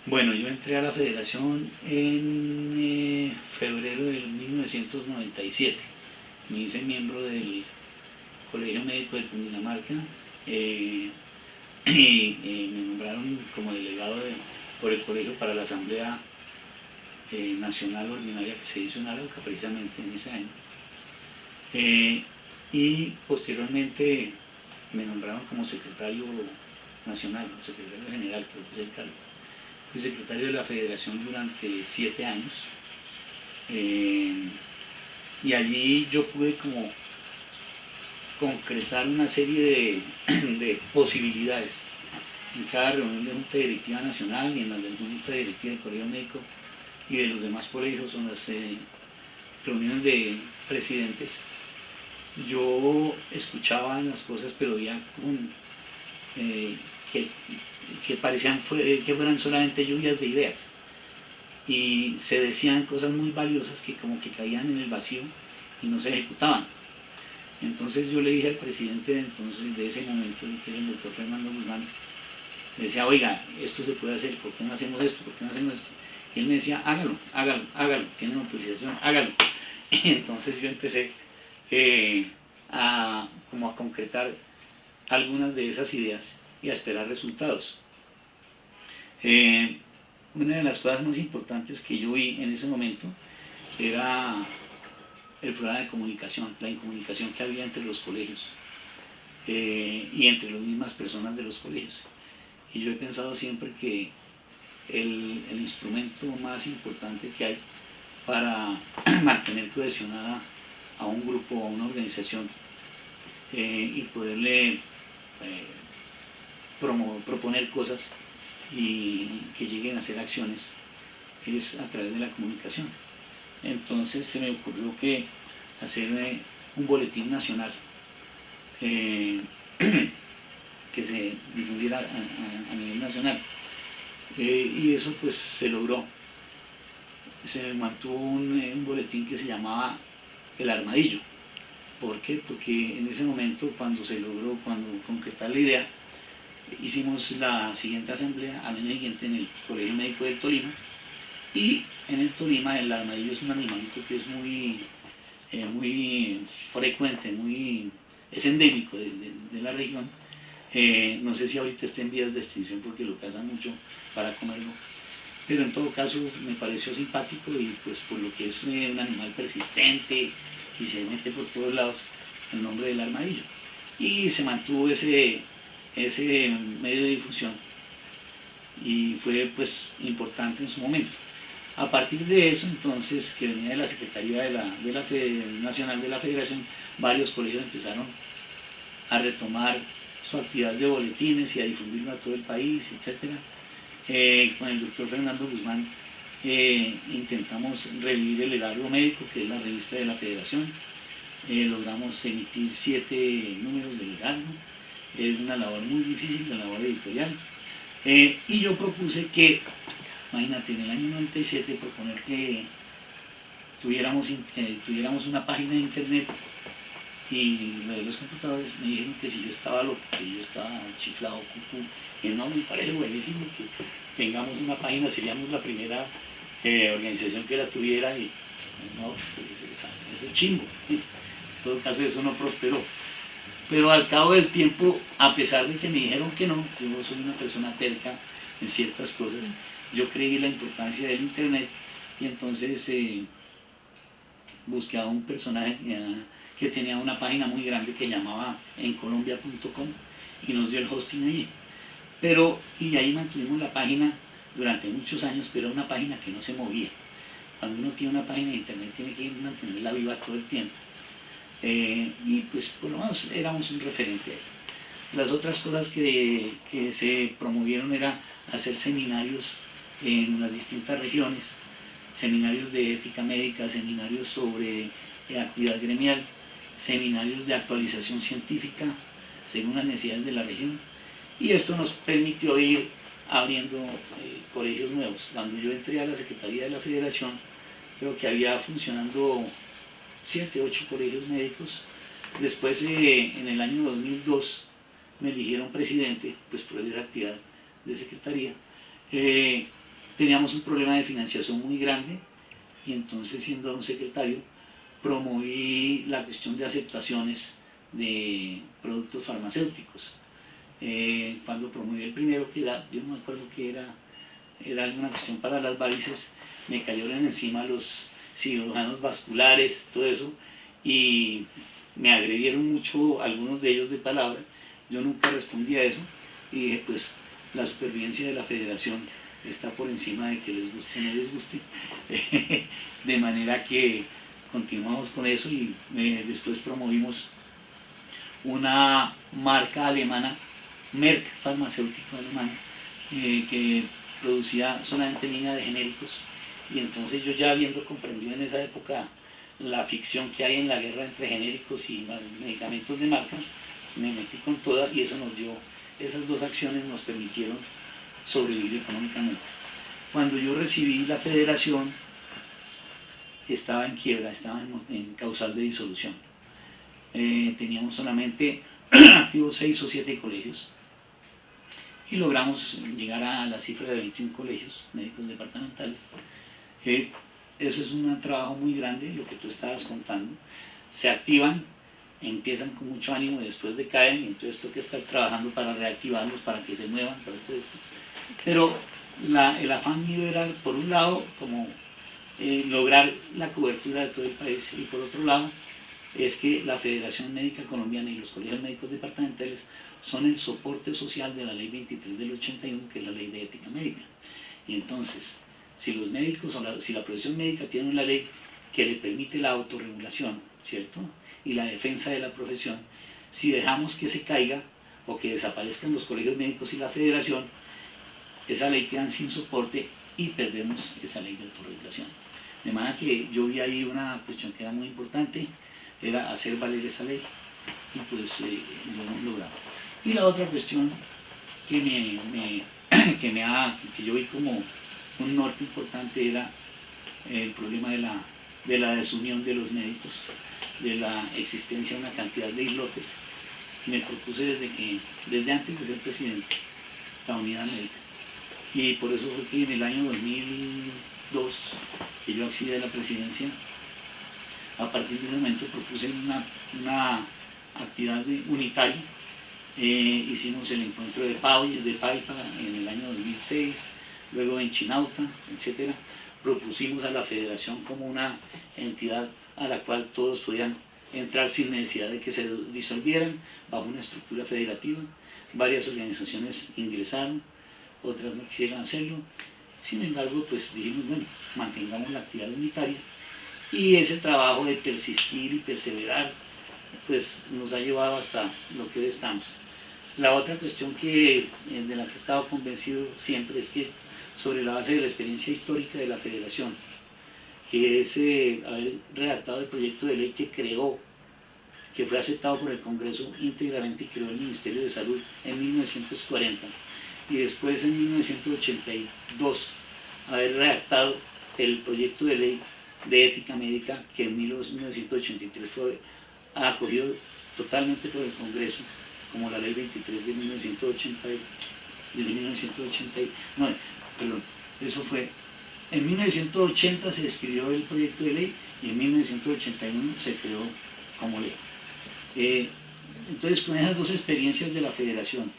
Bueno, yo entré a la federación en febrero de 1997. Me hice miembro del Colegio Médico de Cundinamarca eh, y me nombraron como delegado por el colegio para la Asamblea Nacional Ordinaria que se hizo en Arauca precisamente en ese año. Y posteriormente me nombraron como secretario nacional, secretario general, creo que es el cargo. Fui secretario de la federación durante 7 años y allí yo pude como concretar una serie de posibilidades en cada reunión de Junta Directiva Nacional y en las de Junta Directiva del Colegio Médico y de los demás colegios o en las reuniones de presidentes. Yo escuchaba las cosas, pero veía que, que parecían que fueran solamente lluvias de ideas y se decían cosas muy valiosas que como que caían en el vacío y no se ejecutaban. Entonces yo le dije al presidente de ese momento, que era el doctor Fernando Guzmán, le decía, oiga, esto se puede hacer, ¿por qué no hacemos esto? ¿Por qué no hacemos esto? Y él me decía, hágalo, hágalo, hágalo, tienen autorización, hágalo. Y entonces yo empecé como a concretar algunas de esas ideas y a esperar resultados. Una de las cosas más importantes que yo vi en ese momento era el problema de comunicación, la incomunicación que había entre los colegios y entre las mismas personas de los colegios. Y yo he pensado siempre que el instrumento más importante que hay para mantener cohesionada a un grupo o a una organización y poderle proponer cosas y que lleguen a ser acciones es a través de la comunicación. Entonces se me ocurrió que hacer un boletín nacional que se difundiera a nivel nacional y eso pues se logró. Se mantuvo un boletín que se llamaba El Armadillo. ¿Por qué? Porque en ese momento cuando concretar la idea, hicimos la siguiente asamblea al año siguiente en el Colegio Médico del Tolima, y en el Tolima el armadillo es un animalito que es muy frecuente, es endémico de la región. No sé si ahorita está en vías de extinción porque lo cazan mucho para comerlo, pero en todo caso me pareció simpático y pues por lo que es un animal persistente y se mete por todos lados, el nombre del armadillo. Y se mantuvo ese medio de difusión y fue pues importante en su momento. A partir de eso, entonces, que venía de la Secretaría Nacional de la Federación, varios colegios empezaron a retomar su actividad de boletines y a difundirlo a todo el país, etc. Con el doctor Fernando Guzmán intentamos revivir el Heraldo Médico, que es la revista de la Federación. Logramos emitir 7 números del Heraldo. Es una labor muy difícil, la labor editorial. Y yo propuse que, imagínate, en el año 97 proponer que tuviéramos una página de internet, y los computadores me dijeron que si yo estaba loco, que yo estaba chiflado, cucú, que no, me parece buenísimo que tengamos una página, seríamos la primera organización que la tuviera, y no, pues, eso es chimbo. En todo caso eso no prosperó. Pero al cabo del tiempo, a pesar de que me dijeron que no, yo soy una persona terca en ciertas cosas, yo creí la importancia del internet y entonces busqué a un personaje que tenía una página muy grande que llamaba encolombia.com y nos dio el hosting allí. Y ahí mantuvimos la página durante muchos años, pero era una página que no se movía. Cuando uno tiene una página de internet tiene que mantenerla viva todo el tiempo. Y pues por lo menos éramos un referente ahí. Las otras cosas que se promovieron era hacer seminarios en las distintas regiones, seminarios de ética médica, seminarios sobre actividad gremial, seminarios de actualización científica según las necesidades de la región, y esto nos permitió ir abriendo colegios nuevos. Cuando yo entré a la Secretaría de la Federación, creo que había funcionando 7, 8 colegios médicos. Después, en el año 2002, me eligieron presidente, pues por esa actividad de secretaría, teníamos un problema de financiación muy grande y entonces, siendo un secretario, promoví la cuestión de aceptaciones de productos farmacéuticos. Cuando promoví el primero, que era, yo no me acuerdo que era alguna cuestión para las varices, me cayeron encima los cirujanos vasculares, todo eso, y me agredieron mucho algunos de ellos de palabra. Yo nunca respondí a eso y dije, pues la supervivencia de la federación está por encima de que les guste o no les guste, de manera que continuamos con eso y después promovimos una marca alemana, Merck farmacéutico alemán, que producía solamente línea de genéricos, y entonces yo, ya habiendo comprendido en esa época la ficción que hay en la guerra entre genéricos y medicamentos de marca, me metí con toda, y eso nos dio, esas dos acciones nos permitieron sobrevivir económicamente. Cuando yo recibí la federación, estaba en quiebra, estaba en causal de disolución. Teníamos solamente activos 6 o 7 colegios y logramos llegar a la cifra de 21 colegios médicos departamentales. Eso es un trabajo muy grande, lo que tú estabas contando. Se activan, empiezan con mucho ánimo y después decaen, y entonces toca estar trabajando para reactivarlos, para que se muevan, para todo esto. Pero el afán mío era, por un lado, como lograr la cobertura de todo el país, y por otro lado, es que la Federación Médica Colombiana y los colegios médicos departamentales son el soporte social de la Ley 23 del 81, que es la Ley de Ética Médica. Y entonces, si los médicos, si la profesión médica tiene una ley que le permite la autorregulación, ¿cierto?, y la defensa de la profesión, si dejamos que se caiga o que desaparezcan los colegios médicos y la federación, esa ley queda sin soporte y perdemos esa ley de autorregulación. De manera que yo vi ahí una cuestión que era muy importante, era hacer valer esa ley, y pues lo hemos logrado. Y la otra cuestión que que yo vi como un norte importante era el problema de la desunión de los médicos, de la existencia de una cantidad de islotes. Me propuse desde antes de ser presidente, la unidad médica. Y por eso fue que en el año 2002, que yo accedí a la presidencia, a partir de ese momento propuse una actividad unitaria. Hicimos el encuentro de Paipa en el año 2006, luego en Chinauta, etc. Propusimos a la federación como una entidad a la cual todos podían entrar sin necesidad de que se disolvieran, bajo una estructura federativa. Varias organizaciones ingresaron, otras no quisieron hacerlo. Sin embargo, pues dijimos, bueno, mantengamos la actividad unitaria, y ese trabajo de persistir y perseverar pues nos ha llevado hasta lo que hoy estamos. La otra cuestión de la que he estado convencido siempre es que, sobre la base de la experiencia histórica de la federación, que es haber redactado el proyecto de ley que fue aceptado por el Congreso íntegramente y creó el Ministerio de Salud en 1940, y después en 1982 haber redactado el proyecto de ley de ética médica, que en 1983 fue acogido totalmente por el Congreso como la ley 23 de 1980, no, perdón, eso fue en 1980 se escribió el proyecto de ley, y en 1981 se creó como ley. Entonces, con esas dos experiencias de la federación,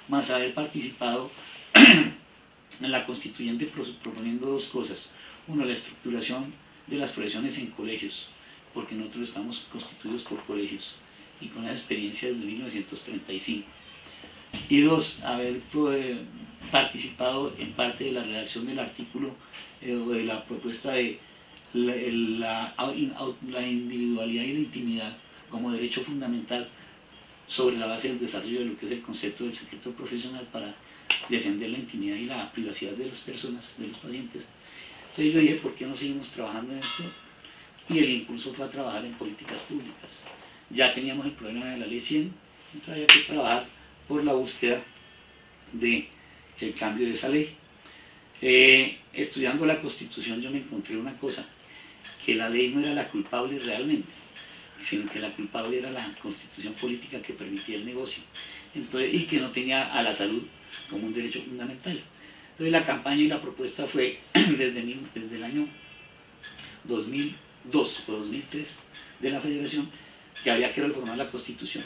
más haber participado en la constituyente proponiendo dos cosas: uno, la estructuración de las profesiones en colegios, porque nosotros estamos constituidos por colegios, y con las experiencias de 1935, y dos, haber participado en parte de la redacción del artículo o de la propuesta de la individualidad y la intimidad como derecho fundamental, sobre la base del desarrollo de lo que es el concepto del secreto profesional, para defender la intimidad y la privacidad de las personas, de los pacientes. Entonces yo dije, ¿por qué no seguimos trabajando en esto? Y el impulso fue a trabajar en políticas públicas. Ya teníamos el problema de la ley 100, entonces había que trabajar por la búsqueda del cambio de esa ley. Estudiando la Constitución, yo me encontré una cosa: que la ley no era la culpable realmente, sino que la culpable era la constitución política que permitía el negocio, entonces, y que no tenía a la salud como un derecho fundamental. Entonces la campaña y la propuesta fue desde el año 2002 o 2003 de la Federación, que había que reformar la Constitución,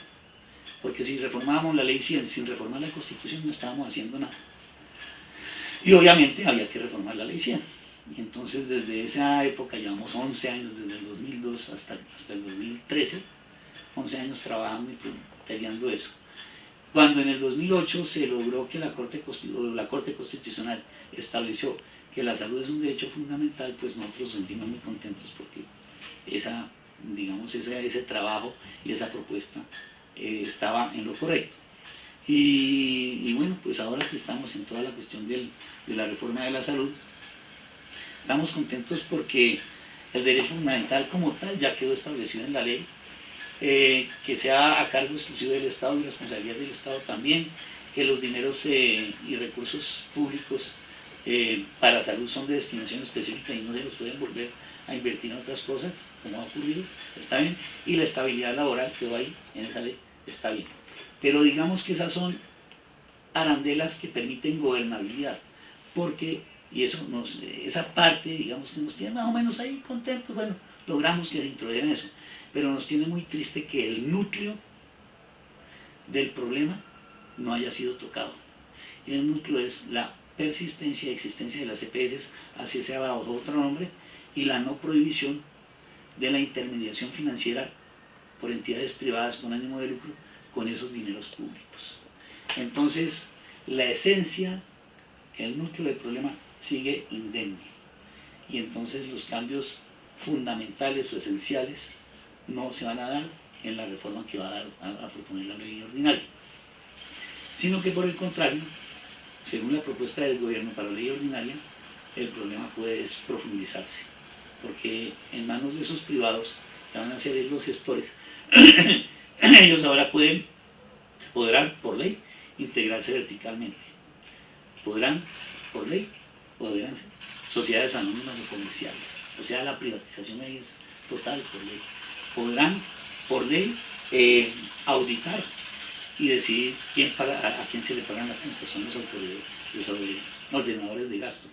porque si reformábamos la Ley 100 sin reformar la Constitución no estábamos haciendo nada, y obviamente había que reformar la Ley 100. Y entonces desde esa época, llevamos 11 años, desde el 2002 hasta el 2013, 11 años trabajando y peleando eso. Cuando en el 2008 se logró que la Corte Constitucional estableció que la salud es un derecho fundamental, pues nosotros nos sentimos muy contentos porque ese trabajo y esa propuesta estaba en lo correcto. Y bueno, pues ahora que estamos en toda la cuestión de la reforma de la salud, estamos contentos porque el derecho fundamental como tal ya quedó establecido en la ley, que sea a cargo exclusivo del Estado y responsabilidad del Estado también, que los dineros y recursos públicos para salud son de destinación específica y no se los pueden volver a invertir en otras cosas, como ha ocurrido, está bien, y la estabilidad laboral que va ahí en esa ley, está bien. Pero digamos que esas son arandelas que permiten gobernabilidad, porque, y esa parte, digamos que nos tiene más o menos ahí contentos, bueno, logramos que se introduzcan eso, pero nos tiene muy triste que el núcleo del problema no haya sido tocado. Y el núcleo es la persistencia y existencia de las EPS, así sea bajo otro nombre, y la no prohibición de la intermediación financiera por entidades privadas con ánimo de lucro con esos dineros públicos. Entonces, la esencia, el núcleo del problema sigue indemne, y entonces los cambios fundamentales o esenciales no se van a dar en la reforma que va a proponer la ley ordinaria, sino que por el contrario, según la propuesta del gobierno para la ley ordinaria, el problema puede profundizarse, porque en manos de esos privados que van a ser los gestores, ellos ahora podrán por ley integrarse verticalmente, podrán ser sociedades anónimas o comerciales, o sea, la privatización ahí es total por ley. Podrán por ley auditar y decidir a quién se le pagan las cuentas, son los ordenadores de gasto,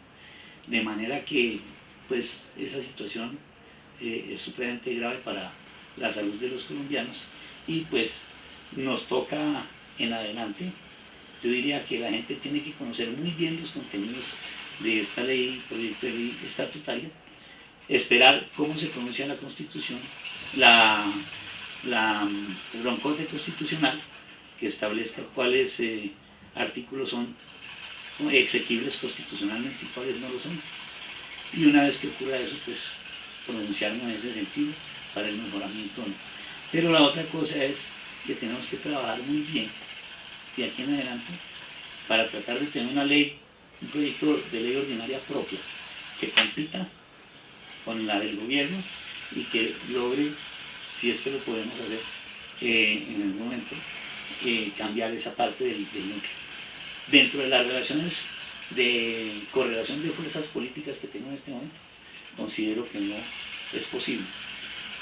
de manera que pues esa situación es supremamente grave para la salud de los colombianos, y pues nos toca en adelante, yo diría que la gente tiene que conocer muy bien los contenidos de esta ley, proyecto de ley estatutaria, esperar cómo se pronuncia la Constitución, la Corte Constitucional, que establezca cuáles artículos son exequibles constitucionalmente y cuáles no lo son. Y una vez que ocurra eso, pues pronunciarnos en ese sentido para el mejoramiento. Pero la otra cosa es que tenemos que trabajar muy bien de aquí en adelante para tratar de tener una ley, un proyecto de ley ordinaria propia que compita con la del gobierno y que logre, si es que lo podemos hacer en algún momento, cambiar esa parte del núcleo. Dentro de las relaciones de correlación de fuerzas políticas que tengo en este momento, considero que no es posible,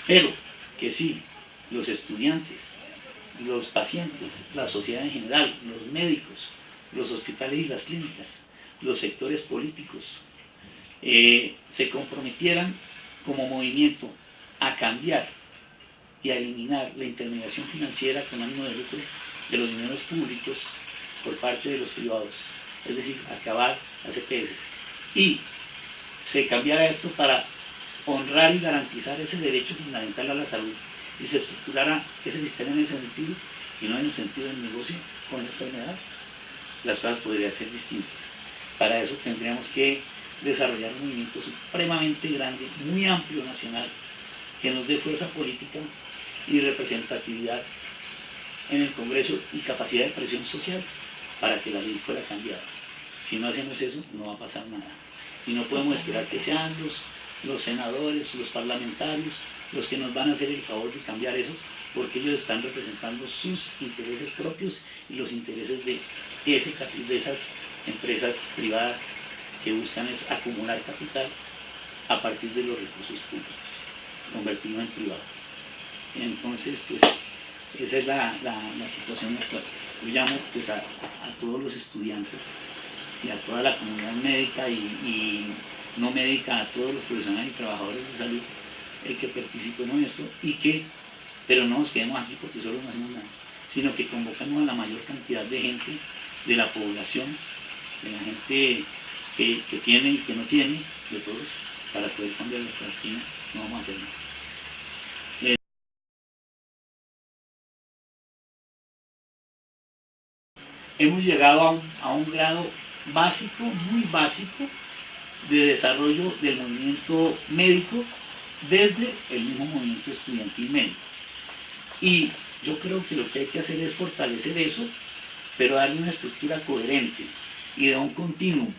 pero que sí, los estudiantes, los pacientes, la sociedad en general, los médicos, los hospitales y las clínicas, los sectores políticos, se comprometieran como movimiento a cambiar y a eliminar la intermediación financiera con ánimo de lucro de los dineros públicos por parte de los privados, es decir, acabar las EPS, y se cambiara esto para honrar y garantizar ese derecho fundamental a la salud, y se estructurara ese sistema en ese sentido y no en el sentido del negocio con la enfermedad, las cosas podrían ser distintas. Para eso tendríamos que desarrollar un movimiento supremamente grande, muy amplio nacional, que nos dé fuerza política y representatividad en el Congreso y capacidad de presión social para que la ley fuera cambiada. Si no hacemos eso, no va a pasar nada. Y no podemos esperar que sean los senadores, los parlamentarios, los que nos van a hacer el favor de cambiar eso, porque ellos están representando sus intereses propios y los intereses de esas empresas privadas que buscan es acumular capital a partir de los recursos públicos, convertirlo en privado. Entonces, pues, esa es la situación actual. Yo llamo pues, a todos los estudiantes y a toda la comunidad médica y no médica, a todos los profesionales y trabajadores de salud, que participemos en esto pero no nos quedemos aquí porque solo no hacemos nada, sino que convocamos a la mayor cantidad de gente de la población, de la gente que tiene y que no tiene, de todos, para poder cambiar nuestra esquina. No vamos a hacer nada. Hemos llegado a un grado básico, muy básico, de desarrollo del movimiento médico desde el mismo movimiento estudiantil médico. Y yo creo que lo que hay que hacer es fortalecer eso, pero darle una estructura coherente y de un continuum,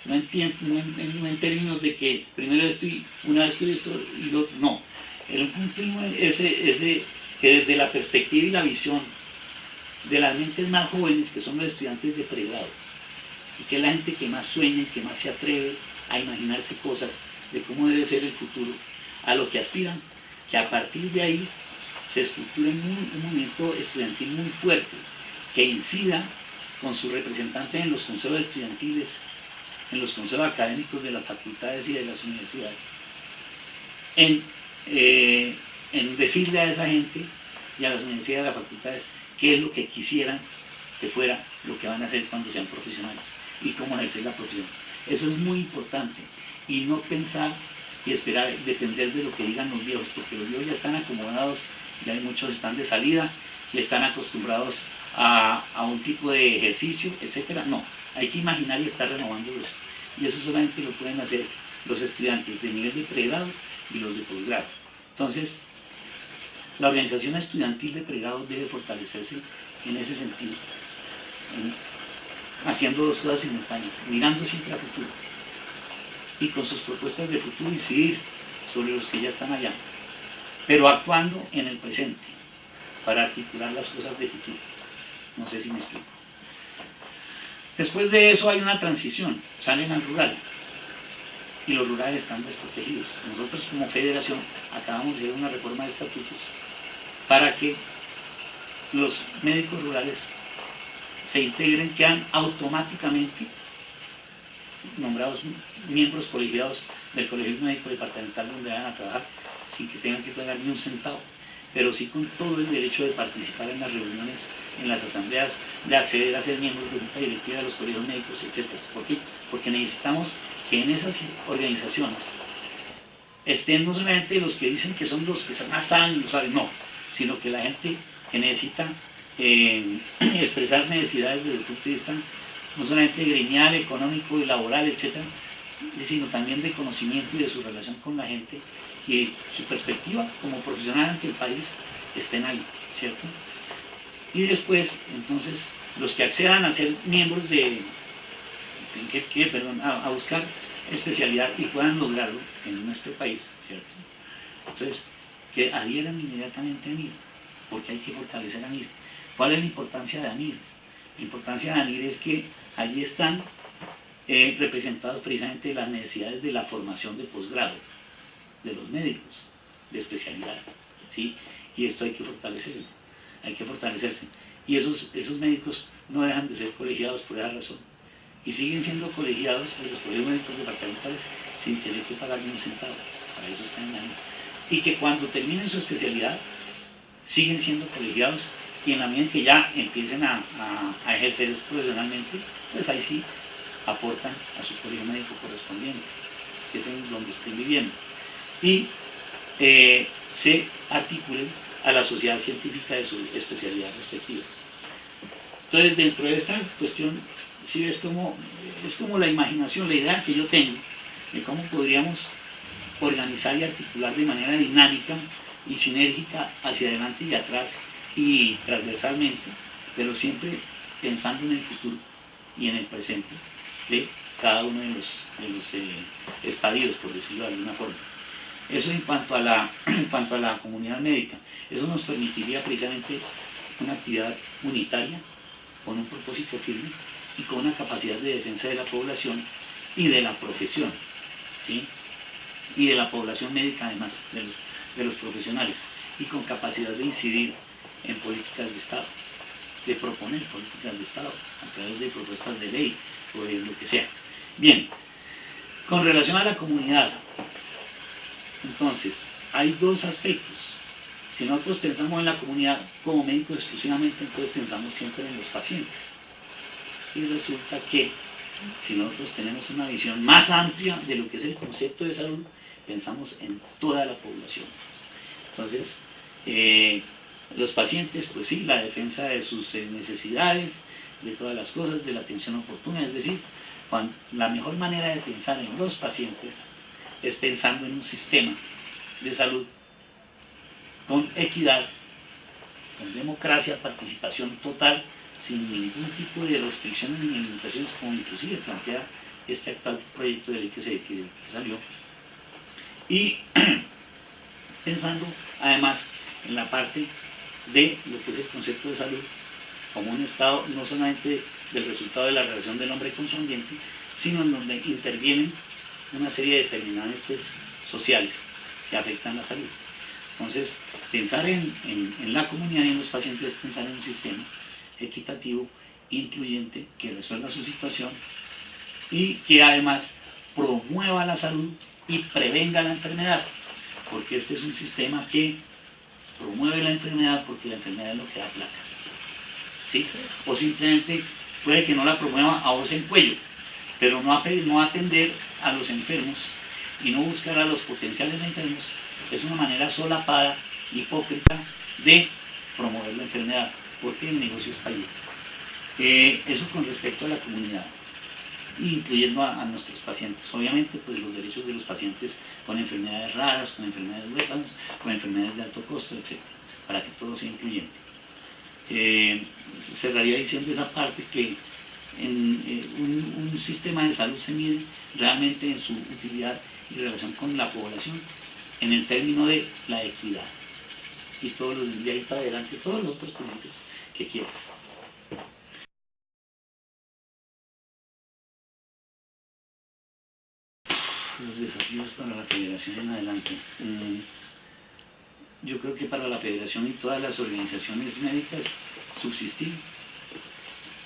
no en términos de que primero estoy, una vez que esto y lo otro, no. El continuum es de que desde la perspectiva y la visión de las mentes más jóvenes, que son los estudiantes de pregrado, y que es la gente que más sueña y que más se atreve a imaginarse cosas de cómo debe ser el futuro, a lo que aspiran, que a partir de ahí se estructure un movimiento estudiantil muy fuerte, que incida con sus representantes en los consejos estudiantiles, en los consejos académicos de las facultades y de las universidades, en decirle a esa gente y a las universidades y a las facultades qué es lo que quisieran que fuera lo que van a hacer cuando sean profesionales y cómo ejercer la profesión. Eso es muy importante, y no pensar y esperar depender de lo que digan los viejos, porque los viejos ya están acomodados, ya hay muchos están de salida y están acostumbrados a un tipo de ejercicio, etcétera. No, hay que imaginar y estar renovándolos, y eso solamente lo pueden hacer los estudiantes de nivel de pregrado y los de posgrado. Entonces, la organización estudiantil de pregrado debe fortalecerse en ese sentido, haciendo dos cosas simultáneas, mirando siempre a futuro y con sus propuestas de futuro incidir sobre los que ya están allá, pero actuando en el presente para articular las cosas de futuro. No sé si me explico. Después de eso hay una transición, salen al rural y los rurales están desprotegidos. Nosotros como federación acabamos de hacer una reforma de estatutos para que los médicos rurales se integren, quedan automáticamente nombrados miembros colegiados del Colegio Médico Departamental donde van a trabajar, sin que tengan que pagar ni un centavo, pero sí con todo el derecho de participar en las reuniones, en las asambleas, de acceder a ser miembros de junta directiva de los colegios médicos, etc. ¿Por qué? Porque necesitamos que en esas organizaciones estén no solamente los que dicen que son los que más saben y lo saben, no, sino que la gente que necesita expresar necesidades desde el punto de vista no solamente gremial, económico y laboral, etcétera, sino también de conocimiento y de su relación con la gente y su perspectiva como profesional ante el país estén ahí, ¿cierto? Y después, entonces, los que accedan a ser miembros a buscar especialidad y puedan lograrlo en nuestro país, ¿cierto? Entonces, que adhieran inmediatamente a ANIR, porque hay que fortalecer a ANIR. ¿Cuál es la importancia de ANIR? La importancia de ANIR es que allí están representados precisamente las necesidades de la formación de posgrado, de los médicos, de especialidad, ¿sí? Y esto hay que fortalecerlo, hay que fortalecerse. Y esos médicos no dejan de ser colegiados por esa razón. Y siguen siendo colegiados de los colegios médicos departamentales sin tener que pagar ni un centavo. Para eso están en ANIR. Y que cuando terminen su especialidad, siguen siendo colegiados, y en la medida en que ya empiecen a ejercer profesionalmente, pues ahí sí aportan a su colegio médico correspondiente, que es en donde estén viviendo, y se articulen a la sociedad científica de su especialidad respectiva. Entonces, dentro de esta cuestión, sí es como la imaginación, la idea que yo tengo de cómo podríamos organizar y articular de manera dinámica y sinérgica hacia adelante y atrás y transversalmente, pero siempre pensando en el futuro y en el presente de cada uno de los estadios, por decirlo de alguna forma. Eso en cuanto a la comunidad médica. Eso nos permitiría precisamente una actividad unitaria, con un propósito firme y con una capacidad de defensa de la población y de la profesión, ¿sí? Y de la población médica, además de los profesionales, y con capacidad de incidir en políticas de Estado. de proponer políticas de Estado a través de propuestas de ley o de lo que sea. Bien, con relación a la comunidad, entonces, hay dos aspectos. Si nosotros pensamos en la comunidad como médicos exclusivamente, entonces pensamos siempre en los pacientes. Y resulta que si nosotros tenemos una visión más amplia de lo que es el concepto de salud, pensamos en toda la población. Entonces, los pacientes, pues sí, la defensa de sus necesidades, de todas las cosas, de la atención oportuna, es decir, la mejor manera de pensar en los pacientes es pensando en un sistema de salud con equidad, con democracia, participación total, sin ningún tipo de restricciones ni limitaciones, como inclusive plantea este actual proyecto de ley que salió. Y pensando además en la parte de lo que es el concepto de salud como un estado no solamente del resultado de la relación del hombre con su ambiente, sino en donde intervienen una serie de determinantes sociales que afectan la salud. Entonces, pensar en la comunidad y en los pacientes es pensar en un sistema equitativo, incluyente, que resuelva su situación y que además promueva la salud y prevenga la enfermedad, porque este es un sistema que promueve la enfermedad porque la enfermedad es lo que da plata, ¿sí? O simplemente puede que no la promueva a voz en cuello, pero no atender a los enfermos y no buscar a los potenciales enfermos es una manera solapada, hipócrita de promover la enfermedad, porque el negocio está ahí. Eso con respecto a la comunidad, incluyendo a nuestros pacientes. Obviamente, pues los derechos de los pacientes con enfermedades raras, con enfermedades huérfanas, con enfermedades de alto costo, etc., para que todo sea incluyente. Cerraría diciendo esa parte que un sistema de salud se mide realmente en su utilidad y relación con la población en el término de la equidad y todos los de ahí para adelante, todos los otros principios que quieras. Los desafíos para la federación en adelante. Yo creo que para la federación y todas las organizaciones médicas subsistir.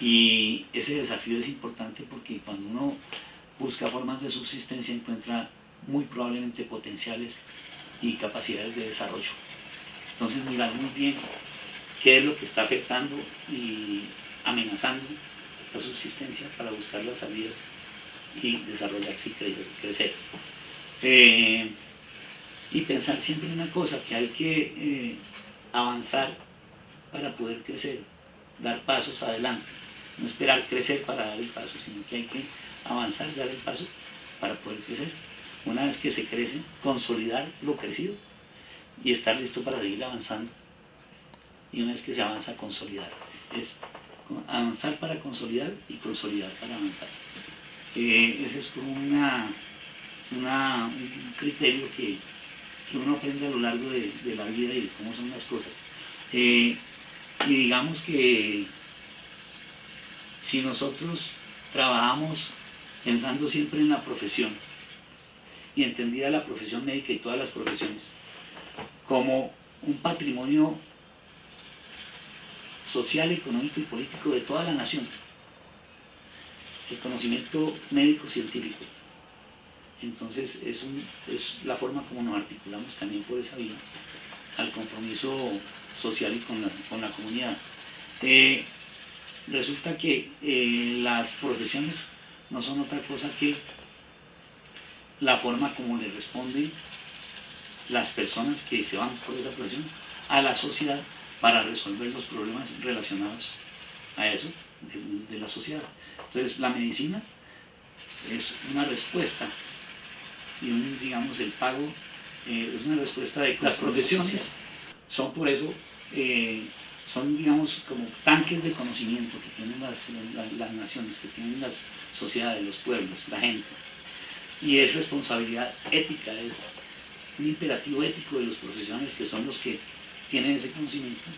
Y ese desafío es importante porque cuando uno busca formas de subsistencia encuentra muy probablemente potenciales y capacidades de desarrollo. Entonces mirar muy bien qué es lo que está afectando y amenazando la subsistencia para buscar las salidas y desarrollarse y crecer. Y pensar siempre en una cosa, que hay que avanzar para poder crecer, dar pasos adelante, no esperar crecer para dar el paso, sino que hay que avanzar, dar el paso para poder crecer. Una vez que se crece, consolidar lo crecido y estar listo para seguir avanzando. Y una vez que se avanza, consolidar. Es avanzar para consolidar y consolidar para avanzar. Ese es como un criterio que uno aprende a lo largo de la vida y de cómo son las cosas. Y digamos que si nosotros trabajamos pensando siempre en la profesión y entendida la profesión médica y todas las profesiones como un patrimonio social, económico y político de toda la nación, el conocimiento médico-científico, entonces es la forma como nos articulamos también por esa vía al compromiso social y con la comunidad. Resulta que las profesiones no son otra cosa que la forma como le responden las personas que se van por esa profesión a la sociedad para resolver los problemas relacionados a eso de la sociedad. Entonces la medicina es una respuesta y digamos el pago es una respuesta de las profesiones son por eso son digamos como tanques de conocimiento que tienen las naciones, que tienen las sociedades, los pueblos, la gente, y es responsabilidad ética, es un imperativo ético de los profesionales que son los que tienen ese conocimiento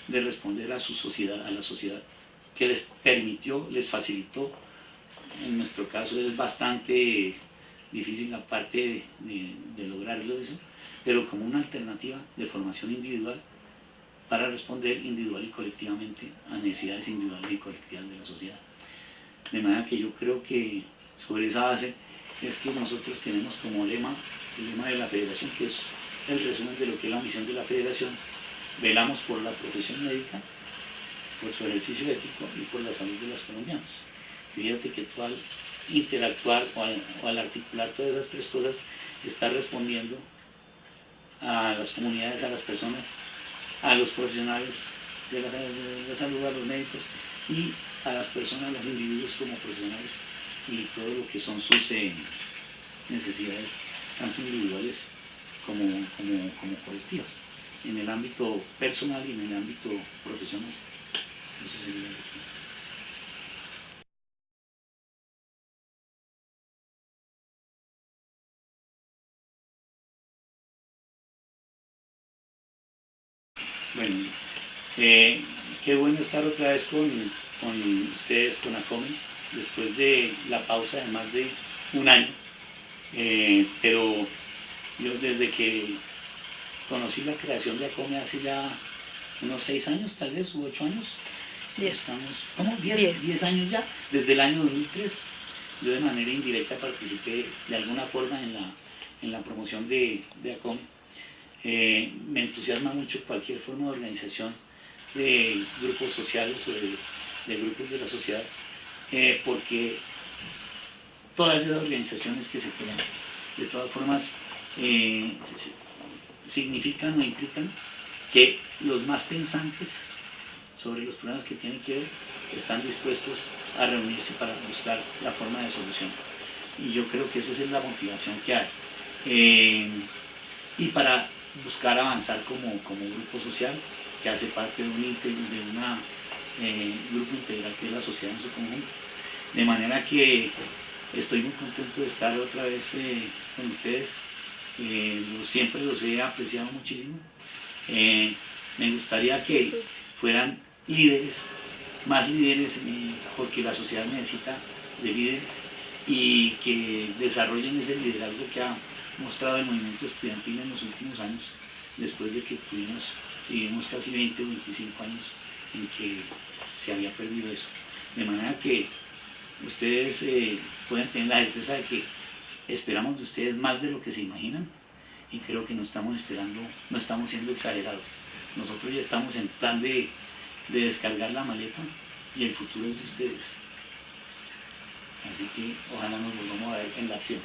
de responder a su sociedad, a la sociedad que les permitió, les facilitó. En nuestro caso es bastante difícil la parte de lograrlo eso, pero como una alternativa de formación individual para responder individual y colectivamente a necesidades individuales y colectivas de la sociedad. De manera que yo creo que sobre esa base es que nosotros tenemos como lema, el lema de la federación, que es el resumen de lo que es la misión de la federación: velamos por la profesión médica, por su ejercicio ético y por la salud de los colombianos. Fíjate que tú al interactuar o al articular todas esas tres cosas, estás respondiendo a las comunidades, a las personas, a los profesionales de la salud, a los médicos, y a las personas, a los individuos como profesionales, y todo lo que son sus necesidades, tanto individuales como colectivas, en el ámbito personal y en el ámbito profesional. Eso sería lo que... Bueno, qué bueno estar otra vez con ustedes, con ACOME, después de la pausa de más de un año. Pero yo desde que conocí la creación de ACOME hace ya unos 6 años, tal vez, u 8 años. 10. Estamos, ¿cómo? 10 años ya, desde el año 2003. Yo de manera indirecta participé de alguna forma en la promoción de ACOME. Me entusiasma mucho cualquier forma de organización de grupos sociales o de grupos de la sociedad, porque todas esas organizaciones que se crean, de todas formas, significan o implican que los más pensantes sobre los problemas que tienen que ver están dispuestos a reunirse para buscar la forma de solución. Y yo creo que esa es la motivación que hay. Y para buscar avanzar como grupo social que hace parte de un grupo integral que es la sociedad en su conjunto. De manera que estoy muy contento de estar otra vez con ustedes. Siempre los he apreciado muchísimo. Me gustaría que fueran líderes, más líderes, porque la sociedad necesita de líderes, y que desarrollen ese liderazgo que ha mostrado el movimiento estudiantil en los últimos años, después de que vivimos casi 20 o 25 años en que se había perdido eso. De manera que ustedes pueden tener la certeza de que esperamos de ustedes más de lo que se imaginan, y creo que no estamos esperando, no estamos siendo exagerados. Nosotros ya estamos en plan de descargar la maleta, y el futuro es de ustedes. Así que ojalá nos volvamos a ver en la acción.